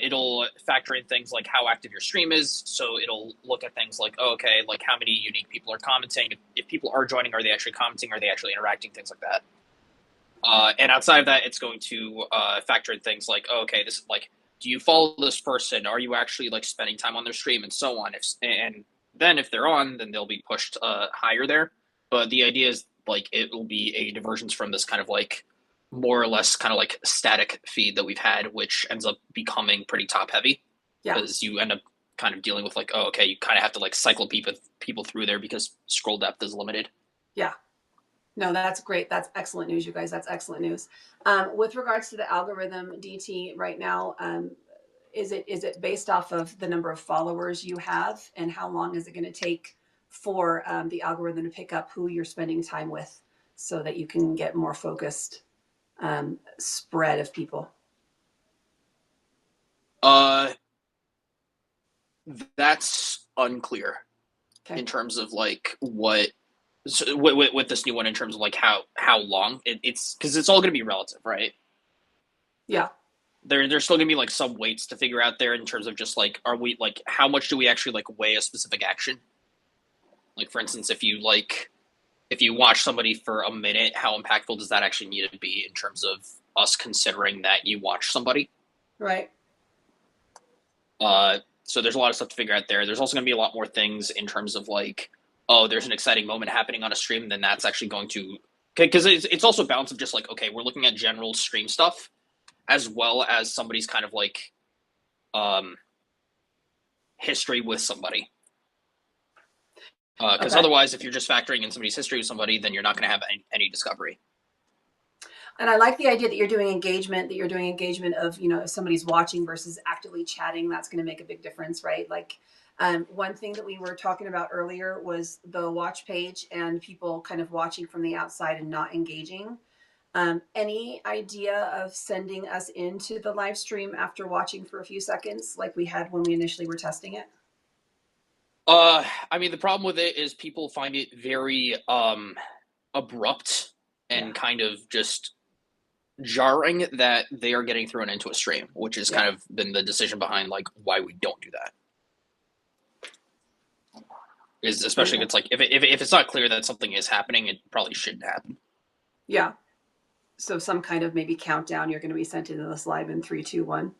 it'll factor in things like how active your stream is. So it'll look at things like, oh, okay, like how many unique people are commenting. If people are joining, are they actually commenting? Are they actually interacting? Things like that. And outside of that, it's going to factor in things like, oh, okay, this like, do you follow this person? Are you actually like spending time on their stream and so on? And then if they're on, then they'll be pushed higher there. But the idea is like it will be a divergence from this kind of like more or less kind of like static feed that we've had, which ends up becoming pretty top heavy Yeah. because you end up kind of dealing with like, oh, okay, you kind of have to like cycle people through there because scroll depth is limited. Yeah. No, that's great. That's excellent news, you guys. That's excellent news. With regards to the algorithm, DT, right now, is it based off of the number of followers you have, and how long is it going to take for the algorithm to pick up who you're spending time with, so that you can get more focused spread of people? Uh, that's unclear Okay. in terms of like what so with this new one in terms of like how long it's because it's all going to be relative, right? Yeah. There's still going to be like some weights to figure out there in terms of just like are we like how much do we actually like weigh a specific action? Like for instance, if you watch somebody for a minute, how impactful does that actually need to be in terms of us considering that you watch somebody? Right. So there's a lot of stuff to figure out there. There's also going to be a lot more things in terms of like, oh, there's an exciting moment happening on a stream, then that's actually going to because it's also a balance of just like, okay, we're looking at general stream stuff as well as somebody's kind of like um, history with somebody. Because Okay. otherwise, if you're just factoring in somebody's history with somebody, then you're not going to have any discovery. And I like the idea that you're doing engagement, of, if somebody's watching versus actively chatting. That's going to make a big difference, right? Like, one thing that we were talking about earlier was the watch page and people kind of watching from the outside and not engaging. Any idea of sending us into the live stream after watching for a few seconds, like we had when we initially were testing it? I mean, the problem with it is people find it very abrupt Yeah. and kind of just jarring that they are getting thrown into a stream, which has Yeah. kind of been the decision behind like why we don't do that. Is especially if Okay. it's like if it's not clear that something is happening, it probably shouldn't happen. Yeah. So some kind of maybe countdown. You're going to be sent into this live in three, two, one.